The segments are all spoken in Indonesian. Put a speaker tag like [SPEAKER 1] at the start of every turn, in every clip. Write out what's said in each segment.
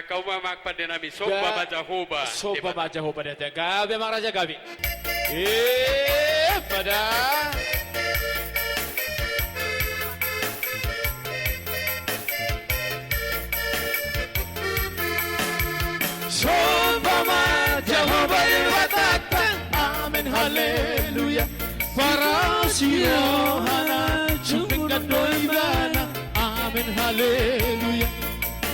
[SPEAKER 1] kau mamak pada nabi soba baca hoba.
[SPEAKER 2] Soba baca hoba dia. Gabi mak raja gabi. Pada. Soba baca hoba batata. Amin haleluya. Para siyohana cumingkat doi bana. Amin haleluya.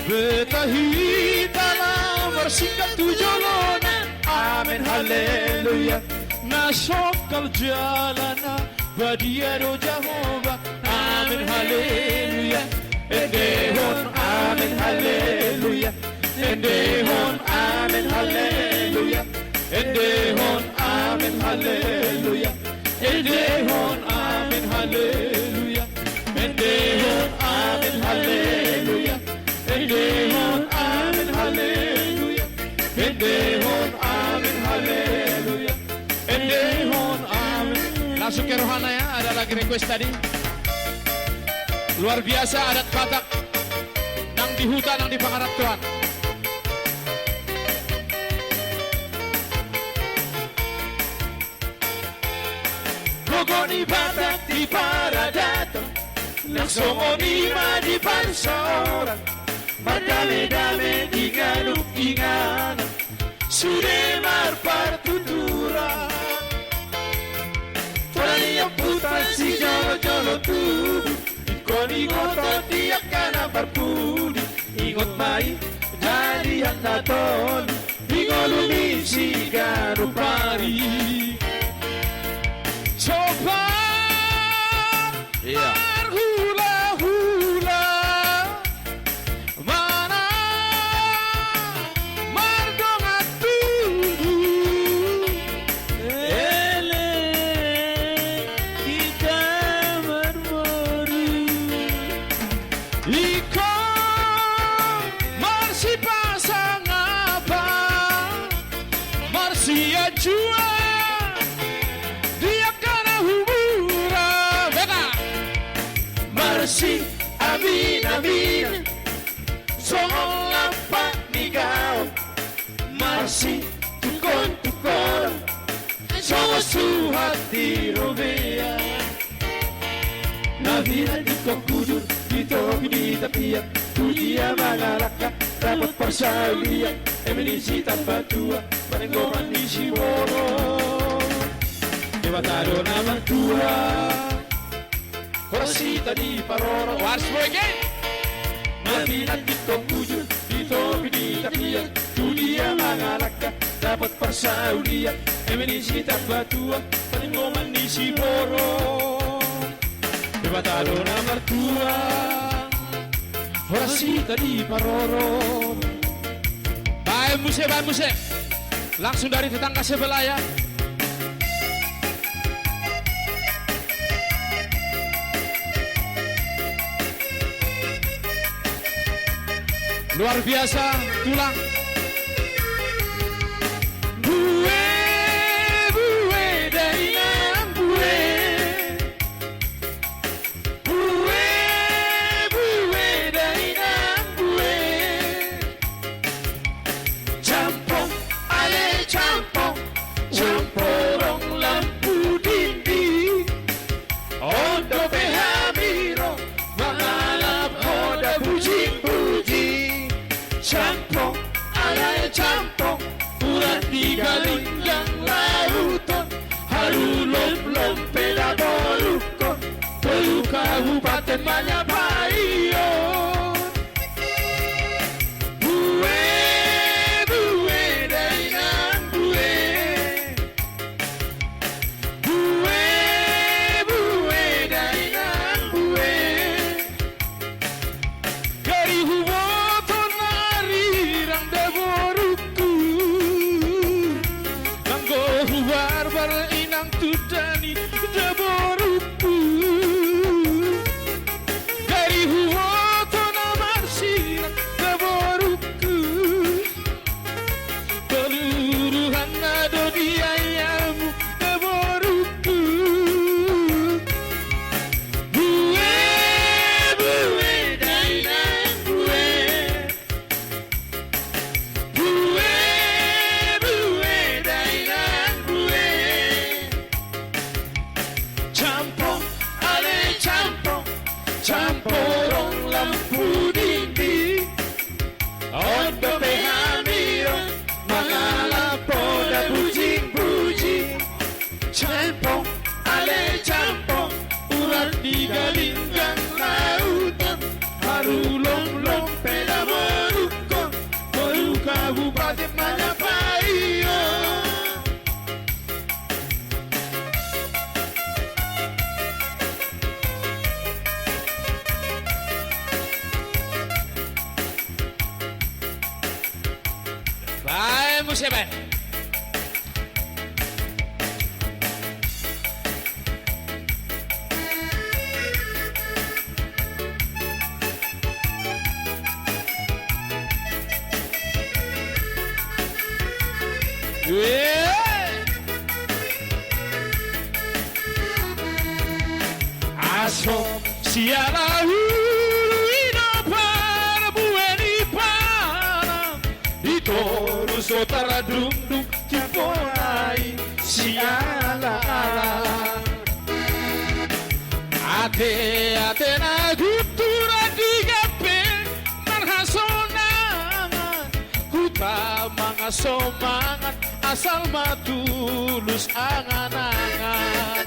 [SPEAKER 2] Betahita na bersingkat tujolona. Amin haleluya. Nasokal jalana badiaro Jehovah. Amin haleluya. Endehon amin haleluya. Endehon amin haleluya. Endehon amin haleluya. Endehon amin haleluya. Endehon amin haleluya. Endehon amin haleluya. Endehon amin haleluya. Endehon amin. Langsung ke rohana ya, ada lagi request tadi. Luar biasa adat Batak. Nang di hutan, nang di pangarap Tuhan. Gogoni Batak di Paradato. Langsung onima di bangsa orang. Madame-dame di ganuk-ingan. Sudemar partuturan. Tuani yang putar si jolo-jolo tubuh. Ikoni ngotot dia kana parpudi. Ingot mai jadi yang naton. Ingolumi si ganupari. Coba berhula-hula. Mana mardonga tunggu. Ele kita bermeri. Iko marsi pasang apa. Marsi ajua. Marsi, amin, amin. Song apa nigaw. Marsi, tukon. Song suhat di Robea. Nabila di kujur, dito pinitapiak. Tujiya mangalaka, dapat persaulian. Eminisi tanpa tua, panenggoman di Siworo. Debatado nama tua. Korasita di Paroro. Once more again. Nabila dito kujur, dito pinitapiak. Tujiya mangalaka, dapat persaulian. Eminisi tanpa tua, panenggoman di Siworo. Debatado nama tua. Korasita di Paroro. Baik musik. Langsung dari tetangga sebelah ya. Luar biasa, tulang. Bue dari nam bue. Bue dari nam bue. Campong, ale campong. Camporong lampu dinding. Ondo behamiro. Mangalap oda puji-puji. Campong, alay campong. Urat di galinggang lauton. Halulom-lom peda bolukon. Telu kabupaten Manyapayon. Bue dari nang bue. Bue dari nang bue. Dari huwoto narirang deboruku. Nanggo hubar inang tudani deboruku. Dari Lampunindi Ondo Behamiro Mangalapo na bujing-bujing Campong, ale campong Urat di galinggang lautan Harulong-long peda merukong Baru kabupaten Manapayo.
[SPEAKER 3] Vai, musibe.
[SPEAKER 2] Aso siara ina para bueni para Itoru sotara dum-dum Ciponai siala Ate na gutura di gape Marhasonangan Kuta mga somangan Asal matulus angan-angan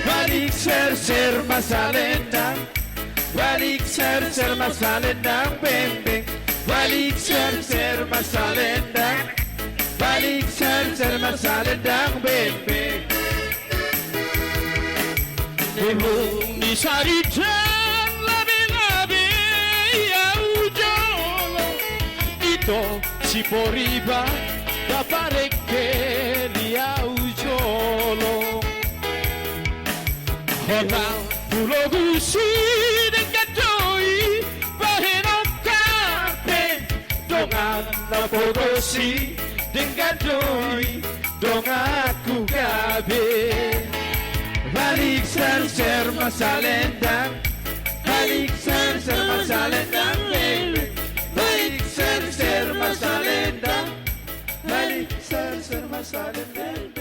[SPEAKER 2] Balik ser masalendang Balik ser masalendang bembeng Balik ser masalendang Balik ser masalendang bembeng Nehung di saritan labi-labi ya ujolo Ito si poriba da parecchie ya ujolo Orang pulau gusi dengan doi Baheno kape Dongan na pogosi dengan doi Dong aku gabe Balik ser masalendang Balik ser masalendang baby Balik ser masalendang Balik ser masalendang